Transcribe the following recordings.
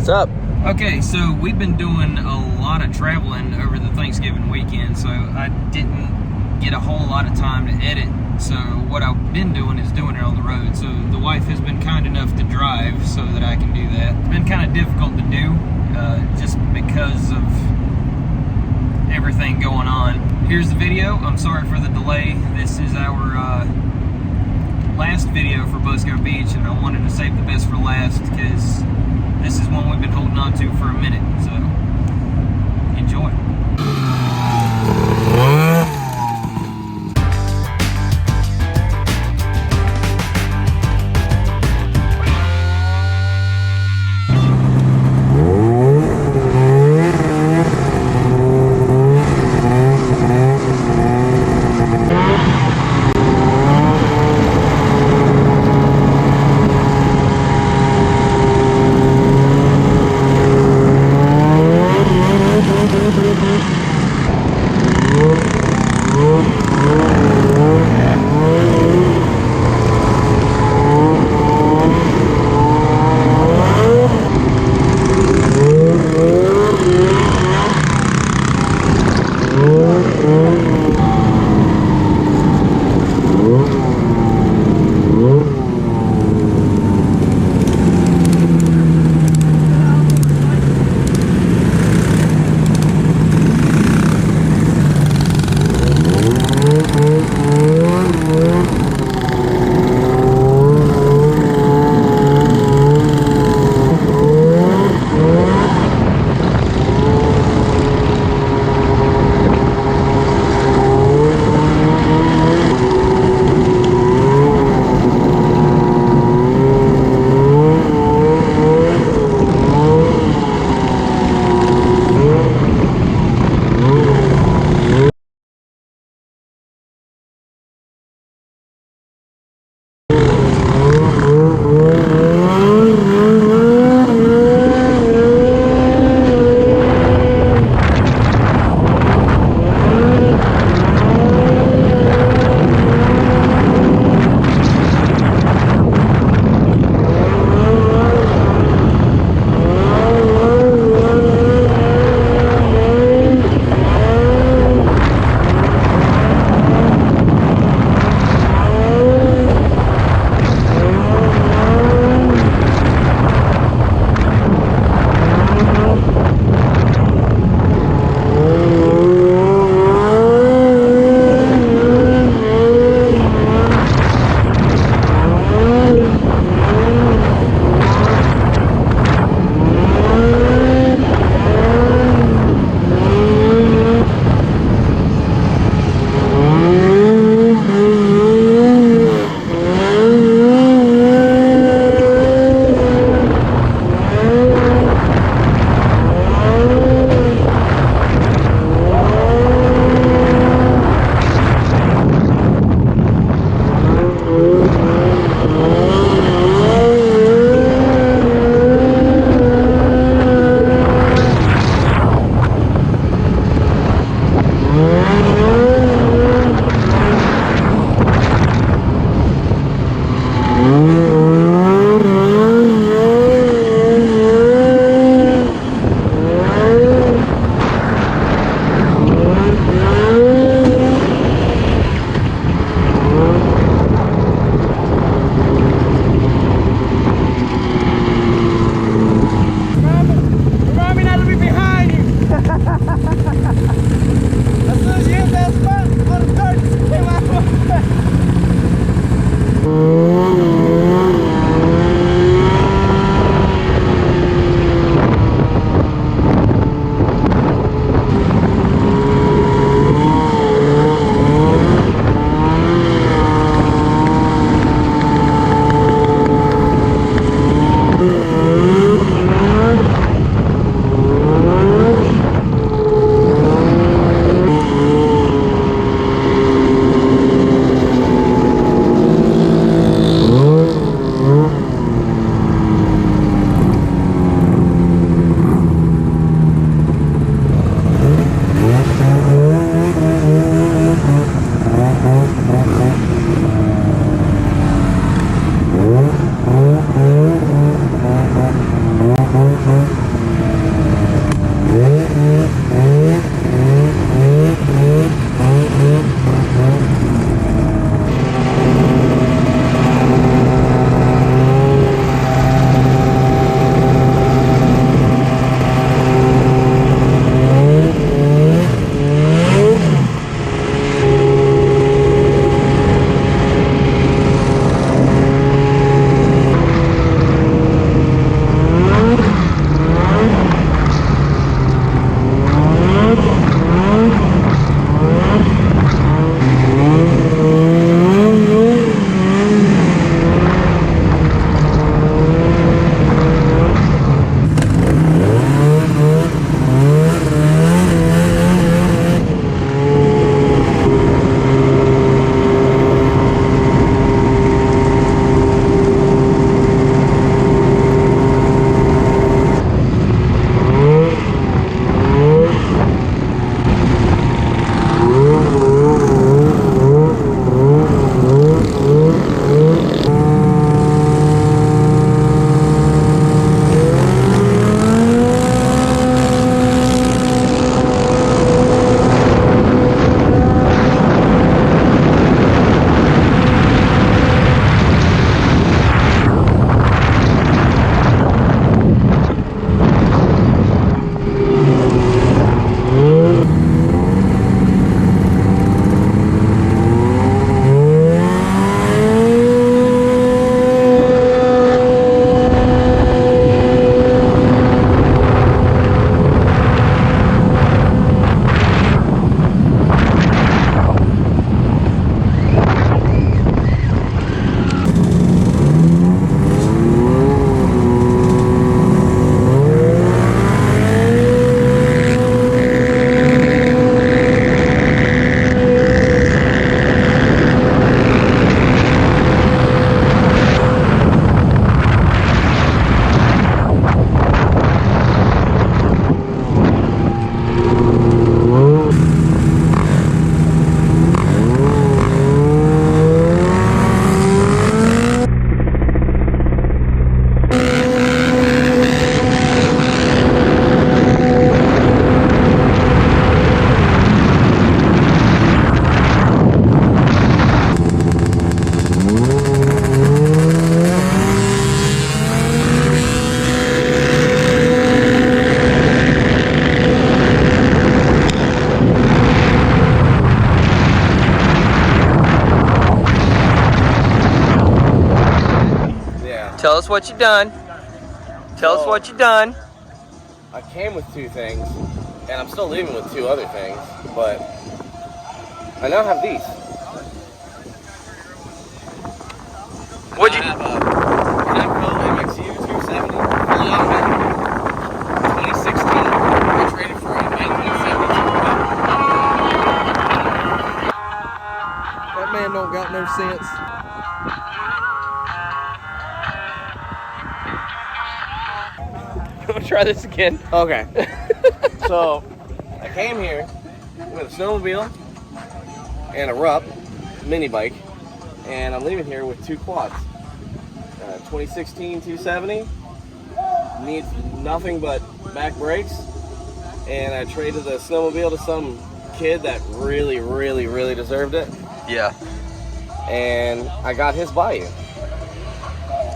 What's up? Okay, so we've been doing a lot of traveling over the Thanksgiving weekend, so I didn't get a whole lot of time to edit. So what I've been doing is doing it on the road. So the wife has been kind enough to drive so that I can do that. It's been kind of difficult to do just because of everything going on. Here's the video. I'm sorry for the delay. This is our last video for Busco Beach, and I wanted to save the best for last because this is one we've been holding on to for a minute, so enjoy. Tell us what you done. Tell us what you done. I came with 2 things, and I'm still leaving with 2 other things, but I now have these. What'd you? I have a MXU 270 fully automatic, 2016. I traded for a 1972. That man don't got no sense. We'll try this again. Okay. So, I came here with a snowmobile and a RUP mini bike, and I'm leaving here with 2 quads. 2016 270 needs nothing but back brakes, and I traded the snowmobile to some kid that really deserved it, Yeah. and I got his Bayou.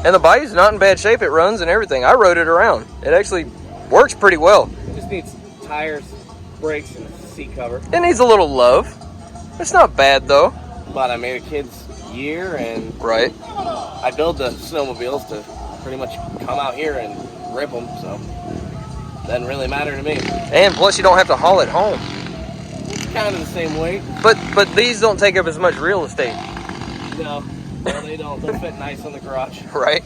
And the Bayou's not in bad shape. It runs and everything. I rode it around. It actually works pretty well. It just needs tires, brakes, and a seat cover. It needs a little love. It's not bad though. But I made a kid's year, and Right. I build the snowmobiles to pretty much come out here and rip them, so doesn't really matter to me. And plus you don't have to haul it home. It's kind of the same weight. But these don't take up as much real estate. No, they don't. They'll fit nice on the garage. Right.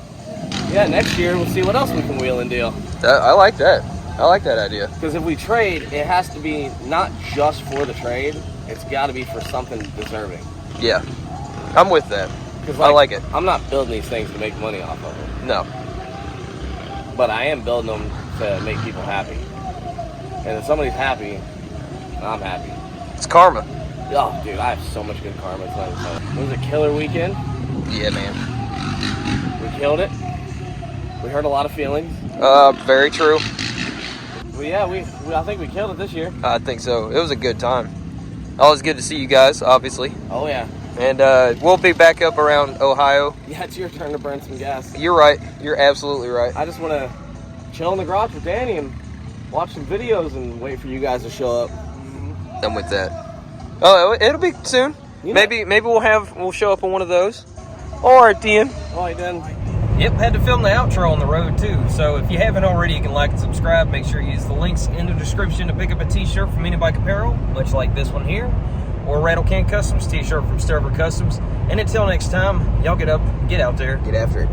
Yeah, next year we'll see what else we can wheel and deal. I like that. I like that idea. Because if we trade, it has to be not just for the trade. It's got to be for something deserving. Yeah. I'm with that. Because I like it. I'm not building these things to make money off of them. No. But I am building them to make people happy. And if somebody's happy, I'm happy. It's karma. Oh, dude, I have so much good karma. It's not even funny. It was a killer weekend. Yeah, man. We killed it. We hurt a lot of feelings. Very true. But yeah, I think we killed it this year. I think so. It was a good time. Always good to see you guys, obviously. Oh, yeah. And we'll be back up around Ohio. Yeah, it's your turn to burn some gas. You're right. You're absolutely right. I just want to chill in the garage with Danny and watch some videos and wait for you guys to show up. I'm with that. Oh, it'll be soon. You know. Maybe we'll show up on one of those. All right, then. All right, then. Yep, had to film the outro on the road too. So if you haven't already, you can like and subscribe. Make sure you use the links in the description to pick up a t-shirt from Any Bike Apparel, much like this one here, or Rattle Can Customs t-shirt from Stover Customs. And until next time, y'all get out there, get after it.